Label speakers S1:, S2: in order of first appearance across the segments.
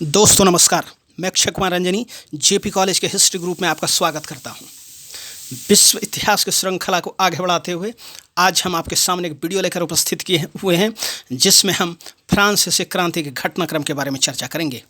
S1: दोस्तों नमस्कार। मैं अक्षय कुमार रंजनी जेपी कॉलेज के हिस्ट्री ग्रुप में आपका स्वागत करता हूं। विश्व इतिहास की श्रृंखला को आगे बढ़ाते हुए आज हम आपके सामने एक वीडियो लेकर उपस्थित किए हुए हैं, जिसमें हम फ्रांसीसी क्रांति के घटनाक्रम के बारे में चर्चा करेंगे।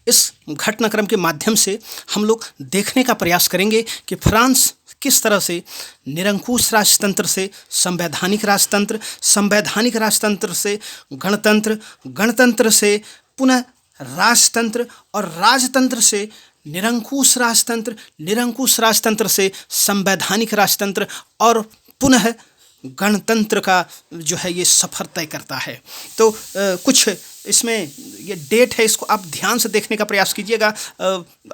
S1: इस घटनाक्रम के माध्यम से हम लोग देखने का प्रयास करेंगे कि फ्रांस किस तरह से निरंकुश राजतंत्र से संवैधानिक राजतंत्र, संवैधानिक राजतंत्र से गणतंत्र, गणतंत्र से पुनः राजतंत्र और राजतंत्र से निरंकुश राजतंत्र, निरंकुश राजतंत्र से संवैधानिक राजतंत्र और पुनः गणतंत्र का जो है ये सफ़र तय करता है। तो कुछ इसमें ये डेट है, इसको आप ध्यान से देखने का प्रयास कीजिएगा।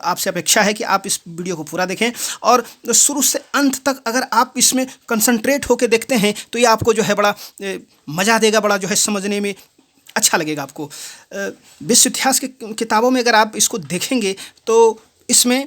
S1: आपसे अपेक्षा है कि आप इस वीडियो को पूरा देखें और शुरू से अंत तक अगर आप इसमें कंसंट्रेट होकर देखते हैं तो ये आपको जो है बड़ा मज़ा देगा, बड़ा जो है समझने में अच्छा लगेगा आपको। विश्व इतिहास की किताबों में अगर आप इसको देखेंगे तो इसमें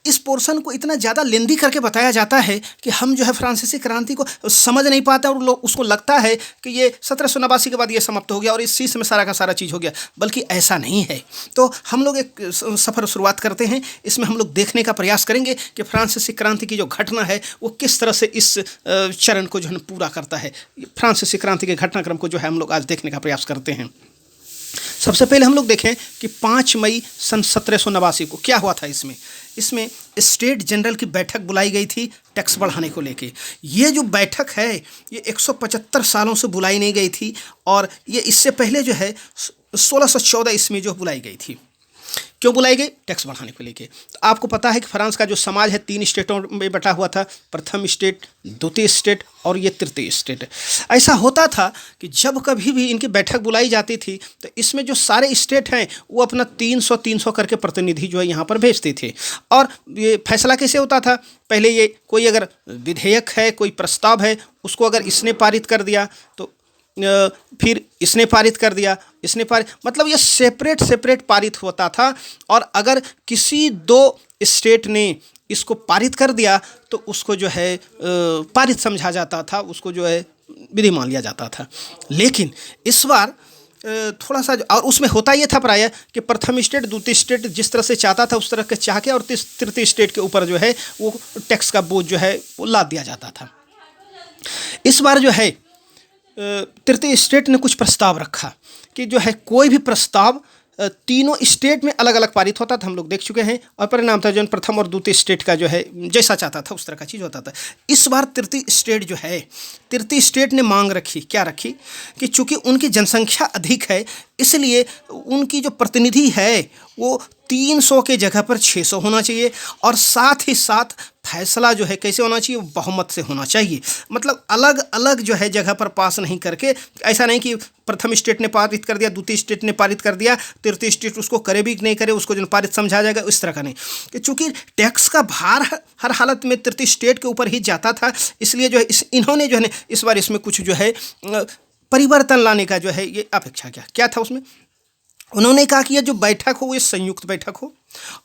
S1: इस पोर्शन को इतना ज़्यादा लेंदी करके बताया जाता है कि हम जो है फ्रांसीसी क्रांति को समझ नहीं पाते और लोग उसको लगता है कि ये 1789 के बाद ये समाप्त हो गया और इसी में सारा का सारा चीज़ हो गया, बल्कि ऐसा नहीं है। तो हम लोग एक सफ़र शुरुआत करते हैं। इसमें हम लोग देखने का प्रयास करेंगे कि फ्रांसीसी क्रांति की जो घटना है वो किस तरह से इस चरण को जो है पूरा करता है। फ्रांसीसी क्रांति के घटनाक्रम को जो है हम लोग आज देखने का प्रयास करते हैं। सबसे पहले हम लोग देखें कि 5 मई सन 1789 को क्या हुआ था। इसमें स्टेट जनरल की बैठक बुलाई गई थी टैक्स बढ़ाने को लेके। ये जो बैठक है ये 175 सालों से बुलाई नहीं गई थी और ये इससे पहले जो है 1614 ईस्वी जो बुलाई गई थी। क्यों बुलाई गई? टैक्स बढ़ाने को लेके। तो आपको पता है कि फ्रांस का जो समाज है 3 स्टेटों में बटा हुआ था, प्रथम स्टेट, द्वितीय स्टेट और ये तृतीय स्टेट। ऐसा होता था कि जब कभी भी इनकी बैठक बुलाई जाती थी तो इसमें जो सारे स्टेट हैं वो अपना 300 करके प्रतिनिधि जो है यहाँ पर भेजते थे। और ये फैसला कैसे होता था? पहले ये कोई अगर विधेयक है, कोई प्रस्ताव है, उसको अगर इसने पारित कर दिया तो फिर इसने पारित कर दिया, इसने पारित, मतलब ये सेपरेट पारित होता था। और अगर किसी 2 स्टेट ने इसको पारित कर दिया तो उसको जो है पारित समझा जाता था, उसको जो है विधि मान लिया जाता था। लेकिन इस बार थोड़ा सा और उसमें होता ये था प्रायः कि प्रथम स्टेट, द्वितीय स्टेट जिस तरह से चाहता था उस तरह के चाह के और तृतीय स्टेट के ऊपर जो है वो टैक्स का बोझ जो है वो लाद दिया जाता था। इस बार जो है तृतीय स्टेट ने कुछ प्रस्ताव रखा कि जो है कोई भी प्रस्ताव तीनों स्टेट में अलग अलग पारित होता था, हम लोग देख चुके हैं, और परिणाम था जो प्रथम और द्वितीय स्टेट का जो है जैसा चाहता था उस तरह का चीज़ होता था। इस बार तृतीय स्टेट जो है, तृतीय स्टेट ने मांग रखी, क्या रखी कि चूंकि उनकी जनसंख्या अधिक है इसलिए उनकी जो प्रतिनिधि है वो 300 के जगह पर 600 होना चाहिए और साथ ही साथ फैसला जो है कैसे होना चाहिए, बहुमत से होना चाहिए। मतलब अलग अलग जो है जगह पर पास नहीं करके, ऐसा नहीं कि प्रथम स्टेट ने पारित कर दिया, द्वितीय स्टेट ने पारित कर दिया, तृतीय स्टेट उसको करे भी नहीं करे उसको जो पारित समझा जाएगा, इस तरह का नहीं। कि चूंकि टैक्स का भार हर हालत में तृतीय स्टेट के ऊपर ही जाता था, इसलिए जो है इन्होंने जो है इस बार इसमें कुछ जो है परिवर्तन लाने का जो है ये अपेक्षा क्या था उसमें। उन्होंने कहा कि ये जो बैठक हो ये संयुक्त बैठक हो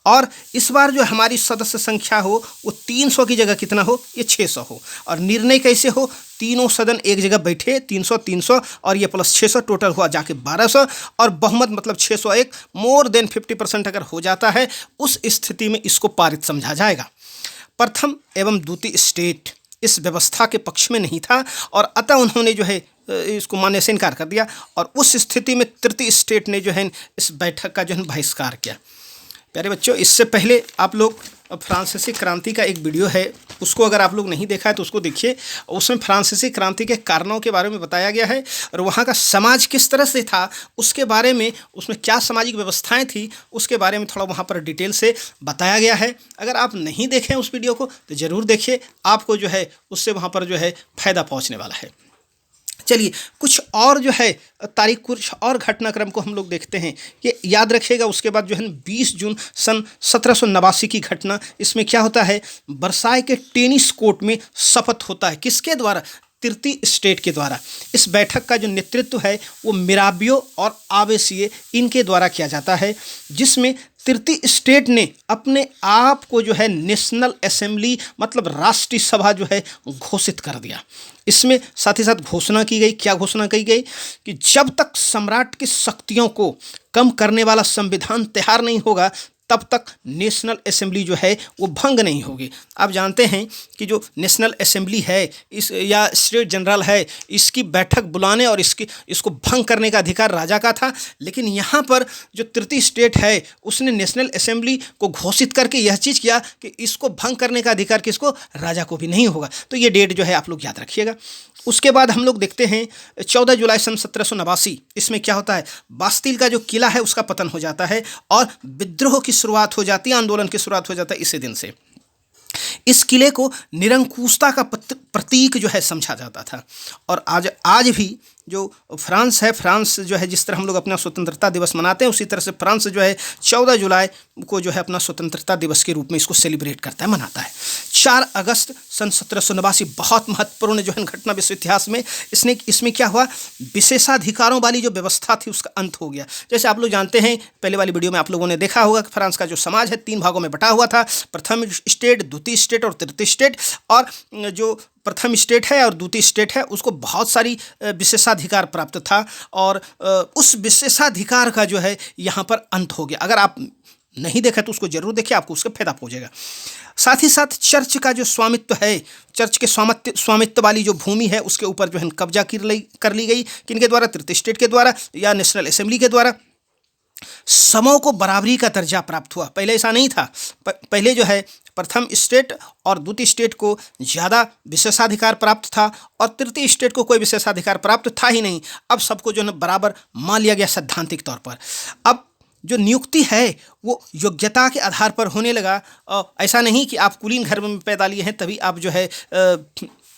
S1: और इस बार जो हमारी सदस्य संख्या हो वो 300 की जगह कितना हो, ये 600 हो। और निर्णय कैसे हो, तीनों सदन एक जगह बैठे, 300 और ये प्लस 600 टोटल हुआ जाके 1200 और बहुमत मतलब 601 मोर देन 50% अगर हो जाता है उस स्थिति में इसको पारित समझा जाएगा। प्रथम एवं द्वितीय स्टेट इस व्यवस्था के पक्ष में नहीं था और अतः उन्होंने जो है इसको मानने से इनकार कर दिया और उस स्थिति में तृतीय स्टेट ने जो है इस बैठक का जो है बहिष्कार किया। प्यारे बच्चों, इससे पहले आप लोग फ्रांसीसी क्रांति का एक वीडियो है, उसको अगर आप लोग नहीं देखा है तो उसको देखिए। उसमें फ्रांसीसी क्रांति के कारणों के बारे में बताया गया है और वहाँ का समाज किस तरह से था उसके बारे में, उसमें क्या सामाजिक व्यवस्थाएं थी उसके बारे में थोड़ा वहाँ पर डिटेल से बताया गया है। अगर आप नहीं देखें उस वीडियो को तो ज़रूर देखिए, आपको जो है उससे वहाँ पर जो है फ़ायदा पहुँचने वाला है। चलिए कुछ और जो है तारीख, कुछ और घटनाक्रम को हम लोग देखते हैं। ये याद रखिएगा। उसके बाद जो है 20 जून सन 1789 की घटना, इसमें क्या होता है, वर्साय के टेनिस कोर्ट में शपथ होता है। किसके द्वारा? तृतीय स्टेट के द्वारा। इस बैठक का जो नेतृत्व है वो मिराबियो और आवेसिये इनके द्वारा किया जाता है, जिसमें तृतीय स्टेट ने अपने आप को जो है नेशनल असेंबली मतलब राष्ट्रीय सभा जो है घोषित कर दिया। इसमें साथ ही साथ घोषणा की गई, क्या घोषणा की गई कि जब तक सम्राट की शक्तियों को कम करने वाला संविधान तैयार नहीं होगा तब तक नेशनल असेंबली जो है वो भंग नहीं होगी। आप जानते हैं कि जो नेशनल असेंबली है इस या स्टेट जनरल है, इसकी बैठक बुलाने और इसको भंग करने का अधिकार राजा का था, लेकिन यहाँ पर जो तृतीय स्टेट है उसने नेशनल असेंबली को घोषित करके यह चीज़ किया कि इसको भंग करने का अधिकार किसको, राजा को भी नहीं होगा। तो ये डेट जो है आप लोग याद रखिएगा। उसके बाद हम लोग देखते हैं 14 जुलाई सन 1789। इसमें क्या होता है, बास्तिल का जो किला है उसका पतन हो जाता है और विद्रोह की शुरुआत हो जाती है, आंदोलन की शुरुआत हो जाता है इसी दिन से। इस किले को निरंकुशता का प्रतीक जो है समझा जाता था। और आज भी जो फ्रांस है, फ्रांस जो है जिस तरह हम लोग अपना स्वतंत्रता दिवस मनाते हैं उसी तरह से फ्रांस जो है 14 जुलाई को जो है अपना स्वतंत्रता दिवस के रूप में इसको सेलिब्रेट करता है, मनाता है। 4 अगस्त सन 1789 बहुत महत्वपूर्ण जो है घटना विश्व इतिहास में। इसमें क्या हुआ, विशेषाधिकारों वाली जो व्यवस्था थी उसका अंत हो गया। जैसे आप लोग जानते हैं, पहले वाली वीडियो में आप लोगों ने देखा होगा कि फ्रांस का जो समाज है 3 भागों में बटा हुआ था, प्रथम स्टेट, द्वितीय स्टेट और तृतीय स्टेट। और जो प्रथम स्टेट है और द्वितीय स्टेट है उसको बहुत सारी विशेषाधिकार प्राप्त था और उस विशेषाधिकार का जो है यहाँ पर अंत हो गया। अगर आप नहीं देखा तो उसको जरूर देखिए, आपको उसका फायदा पहुँचेगा। साथ ही साथ चर्च का जो स्वामित्व है, चर्च के स्वामित्व वाली जो भूमि है उसके ऊपर जो है कब्जा कर ली गई। किनके द्वारा, तृतीय स्टेट के द्वारा या नेशनल असेंबली के द्वारा। समों को बराबरी का दर्जा प्राप्त हुआ, पहले ऐसा नहीं था। पहले जो है प्रथम स्टेट और द्वितीय स्टेट को ज़्यादा विशेषाधिकार प्राप्त था और तृतीय स्टेट को कोई विशेषाधिकार प्राप्त था ही नहीं। अब सबको जो है बराबर मान लिया गया सैद्धांतिक तौर पर। अब जो नियुक्ति है वो योग्यता के आधार पर होने लगा। ऐसा नहीं कि आप कुलीन घर में पैदा लिए हैं तभी आप जो है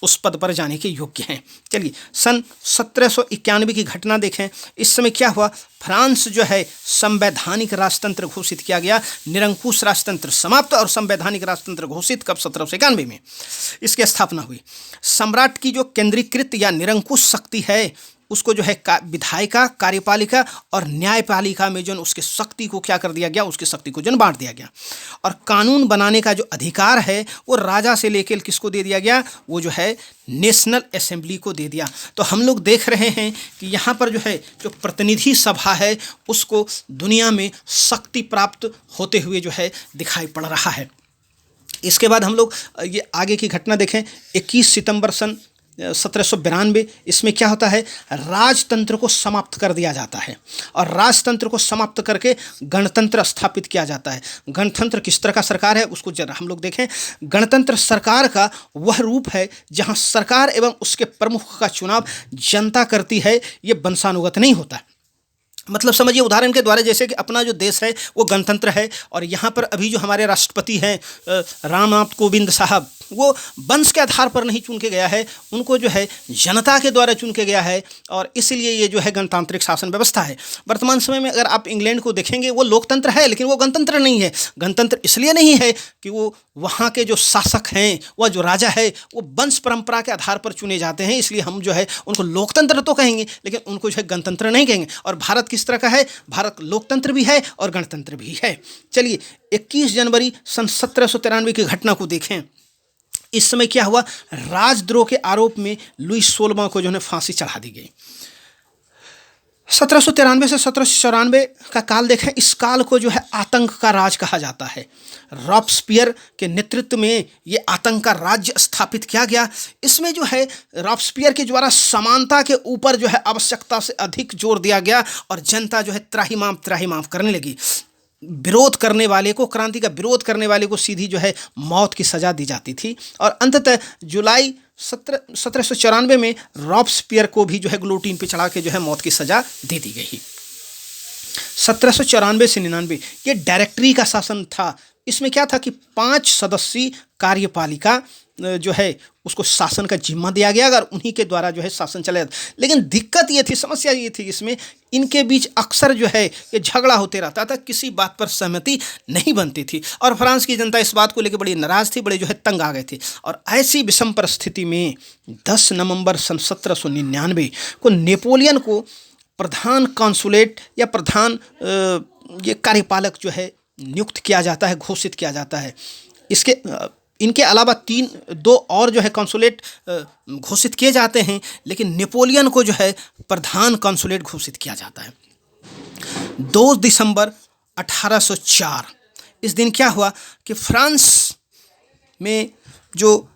S1: उस पद पर जाने के योग्य हैं। चलिए सन 1791 की घटना देखें। इस समय क्या हुआ, फ्रांस जो है संवैधानिक राजतंत्र घोषित किया गया। निरंकुश राजतंत्र समाप्त और संवैधानिक राजतंत्र घोषित कब, 1791 में इसकी स्थापना हुई। सम्राट की जो केंद्रीकृत या निरंकुश शक्ति है उसको जो है विधायिका, कार्यपालिका और न्यायपालिका में जो उसके शक्ति को क्या कर दिया गया, उसकी शक्ति को जो बांट दिया गया। और कानून बनाने का जो अधिकार है वो राजा से लेकर किसको दे दिया गया, वो जो है नेशनल असेंबली को दे दिया। तो हम लोग देख रहे हैं कि यहाँ पर जो है जो प्रतिनिधि सभा है उसको दुनिया में शक्ति प्राप्त होते हुए जो है दिखाई पड़ रहा है। इसके बाद हम लोग ये आगे की घटना देखें। 21 सितंबर सन 1792। इसमें क्या होता है, राजतंत्र को समाप्त कर दिया जाता है और राजतंत्र को समाप्त करके गणतंत्र स्थापित किया जाता है। गणतंत्र किस तरह का सरकार है उसको जरा हम लोग देखें। गणतंत्र सरकार का वह रूप है जहां सरकार एवं उसके प्रमुख का चुनाव जनता करती है, ये वंशानुगत नहीं होता। मतलब समझिए उदाहरण के द्वारा, जैसे कि अपना जो देश है वो गणतंत्र है और यहाँ पर अभी जो हमारे राष्ट्रपति हैं रामनाथ कोविंद साहब, वो वंश के आधार पर नहीं चुन के गया है, उनको जो है जनता के द्वारा चुन के गया है और इसलिए ये जो है गणतांत्रिक शासन व्यवस्था है। वर्तमान समय में अगर आप इंग्लैंड को देखेंगे वो लोकतंत्र है लेकिन वो गणतंत्र नहीं है। गणतंत्र इसलिए नहीं है कि वो वहाँ के जो शासक हैं, वह जो राजा है वो वंश परंपरा के आधार पर चुने जाते हैं, इसलिए हम जो है उनको लोकतंत्र तो कहेंगे लेकिन उनको जो है गणतंत्र नहीं कहेंगे। और भारत किस तरह का है, भारत लोकतंत्र भी है और गणतंत्र भी है। चलिए 21 जनवरी सन 1793 की घटना को देखें। इस समय क्या हुआ, राजद्रोह के आरोप में लुईस 16वां को जो है फांसी चढ़ा दी गई। 1793 से 1794 का काल देखें। इस काल को जो है आतंक का राज कहा जाता है। रॉबस्पियर के नेतृत्व में ये आतंक का राज्य स्थापित किया गया। इसमें जो है रॉबस्पियर के द्वारा समानता के ऊपर जो है आवश्यकता से अधिक जोर दिया गया और जनता जो है त्राहिमाम करने लगी। विरोध करने वाले को, क्रांति का विरोध करने वाले को सीधी जो है मौत की सज़ा दी जाती थी और अंततः जुलाई 1794 में रॉबस्पियर को भी जो है गिलोटिन पे चढ़ा के जो है मौत की सज़ा दे दी गई। 1794 से 99 ये डायरेक्टरी का शासन था। इसमें क्या था कि 5 सदस्यीय कार्यपालिका जो है उसको शासन का जिम्मा दिया गया और उन्हीं के द्वारा जो है शासन चला जाता। लेकिन दिक्कत ये थी, समस्या ये थी, इसमें इनके बीच अक्सर जो है ये झगड़ा होते रहता था, किसी बात पर सहमति नहीं बनती थी और फ्रांस की जनता इस बात को लेकर बड़ी नाराज़ थी, बड़े जो है तंग आ गए थे। और ऐसी विषम परिस्थिति में 10 नवंबर सन 1799 को नेपोलियन को प्रधान कॉन्सुलेट या प्रधान ये कार्यपालक जो है नियुक्त किया जाता है, घोषित किया जाता है। इनके अलावा 2 और जो है कॉन्सुलेट घोषित किए जाते हैं, लेकिन नेपोलियन को जो है प्रधान कॉन्सुलेट घोषित किया जाता है। 2 दिसंबर 1804 इस दिन क्या हुआ कि फ्रांस में जो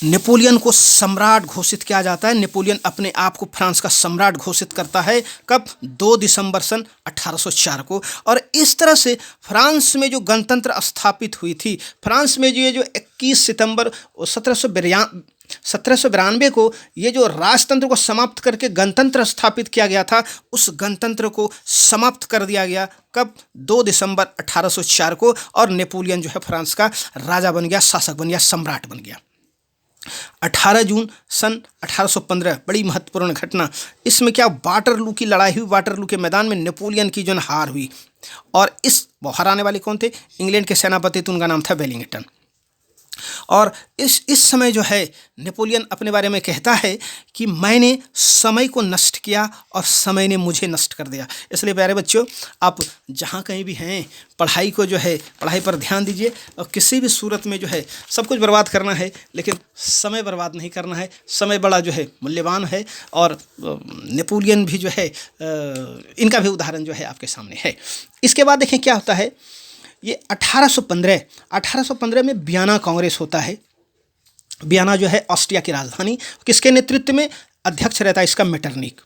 S1: नेपोलियन को सम्राट घोषित किया जाता है। नेपोलियन अपने आप को फ्रांस का सम्राट घोषित करता है, कब? 2 दिसंबर सन 1804 को। और इस तरह से फ्रांस में जो गणतंत्र स्थापित हुई थी, फ्रांस में जो 21 सितंबर 1792 को ये जो राजतंत्र को समाप्त करके गणतंत्र स्थापित किया गया था, उस गणतंत्र को समाप्त कर दिया गया, कब? 2 दिसंबर 1804 को। और नेपोलियन जो है फ्रांस का राजा बन गया, शासक बन गया, सम्राट बन गया। 18 जून सन 1815 बड़ी महत्वपूर्ण घटना, इसमें क्या वाटरलू की लड़ाई हुई। वाटरलू के मैदान में नेपोलियन की जो हार हुई और इस हराने वाले कौन थे? इंग्लैंड के सेनापति थे, उनका नाम था वेलिंगटन। और इस समय जो है नेपोलियन अपने बारे में कहता है कि मैंने समय को नष्ट किया और समय ने मुझे नष्ट कर दिया। इसलिए प्यारे बच्चों, आप जहाँ कहीं भी हैं, पढ़ाई को जो है पढ़ाई पर ध्यान दीजिए और किसी भी सूरत में जो है सब कुछ बर्बाद करना है, लेकिन समय बर्बाद नहीं करना है। समय बड़ा जो है मूल्यवान है और नेपोलियन भी जो है इनका भी उदाहरण जो है आपके सामने है। इसके बाद देखें क्या होता है। ये 1815 में वियना कांग्रेस होता है। वियना जो है ऑस्ट्रिया की राजधानी, किसके नेतृत्व में? अध्यक्ष रहता है इसका मेटरनिक।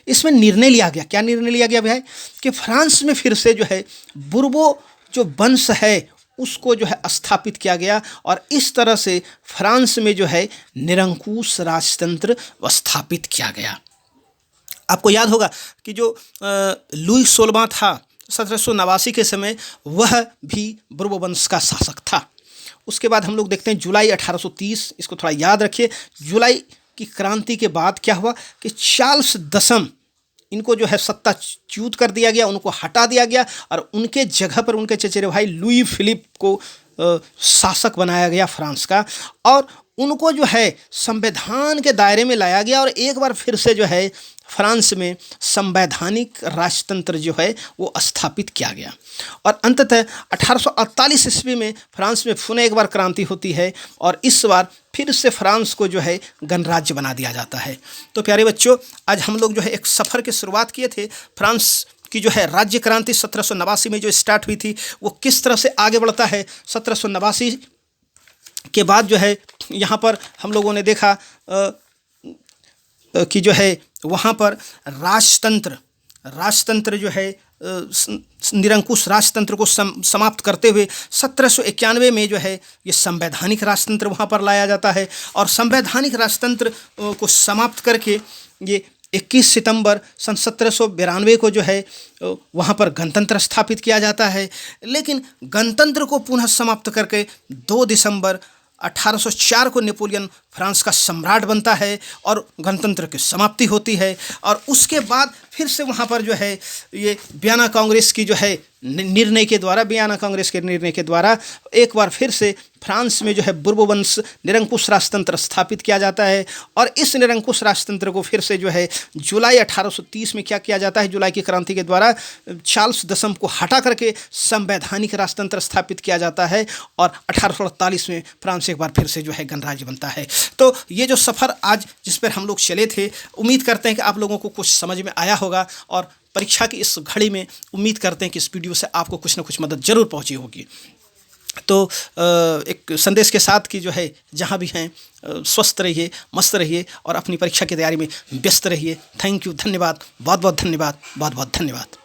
S1: इसमें निर्णय लिया गया, क्या निर्णय लिया गया भाई? कि फ्रांस में फिर से जो है बुर्बो जो वंश है उसको जो है स्थापित किया गया और इस तरह से फ्रांस में जो है निरंकुश राजतंत्र स्थापित किया गया। आपको याद होगा कि जो लुई 16वां था 1789 के समय, वह भी बुर्बो वंश का शासक था। उसके बाद हम लोग देखते हैं जुलाई 1830, इसको थोड़ा याद रखिए। जुलाई की क्रांति के बाद क्या हुआ कि चार्ल्स दशम, इनको जो है सत्ताच्युत कर दिया गया, उनको हटा दिया गया और उनके जगह पर उनके चचेरे भाई लुई फिलिप को शासक बनाया गया फ्रांस का। और उनको जो है संवैधान के दायरे में लाया गया और एक बार फिर से जो है फ्रांस में संवैधानिक राजतंत्र जो है वो स्थापित किया गया। और अंततः 1848 ईस्वी में फ्रांस में पुनः एक बार क्रांति होती है और इस बार फिर से फ्रांस को जो है गणराज्य बना दिया जाता है। तो प्यारे बच्चों, आज हम लोग जो है एक सफ़र की शुरुआत किए थे। फ्रांस की जो है राज्य क्रांति 1789 में जो स्टार्ट हुई थी, वो किस तरह से आगे बढ़ता है। 1789 के बाद जो है यहाँ पर हम लोगों ने देखा कि जो है वहाँ पर राजतंत्र जो है निरंकुश राजतंत्र को समाप्त करते हुए 1791 में जो है ये संवैधानिक राजतंत्र वहाँ पर लाया जाता है। और संवैधानिक राजतंत्र को समाप्त करके ये 21 सितंबर सन 1792 को जो है वहाँ पर गणतंत्र स्थापित किया जाता है। लेकिन गणतंत्र को पुनः समाप्त करके 2 दिसंबर 1804 को नेपोलियन फ्रांस का सम्राट बनता है और गणतंत्र की समाप्ति होती है। और उसके बाद फिर से वहाँ पर जो है ये वियना कांग्रेस की जो है निर्णय के द्वारा एक बार फिर से फ्रांस में जो है बुर्बो वंश निरंकुश राजतंत्र स्थापित किया जाता है। और इस निरंकुश राजतंत्र को फिर से जो है जुलाई 1830 में क्या किया जाता है, जुलाई की क्रांति के द्वारा चार्ल्स दशम को हटा करके संवैधानिक राजतंत्र स्थापित किया जाता है और 1848 में फ्रांस एक बार फिर से जो है गणराज्य बनता है। तो ये जो सफ़र आज जिस पर हम लोग चले थे, उम्मीद करते हैं कि आप लोगों को कुछ समझ में आया होगा और परीक्षा की इस घड़ी में उम्मीद करते हैं कि इस वीडियो से आपको कुछ ना कुछ मदद ज़रूर पहुंची होगी। तो एक संदेश के साथ कि जो है जहाँ भी हैं स्वस्थ रहिए, मस्त रहिए और अपनी परीक्षा की तैयारी में व्यस्त रहिए। थैंक यू, धन्यवाद, बहुत बहुत धन्यवाद, बहुत बहुत धन्यवाद।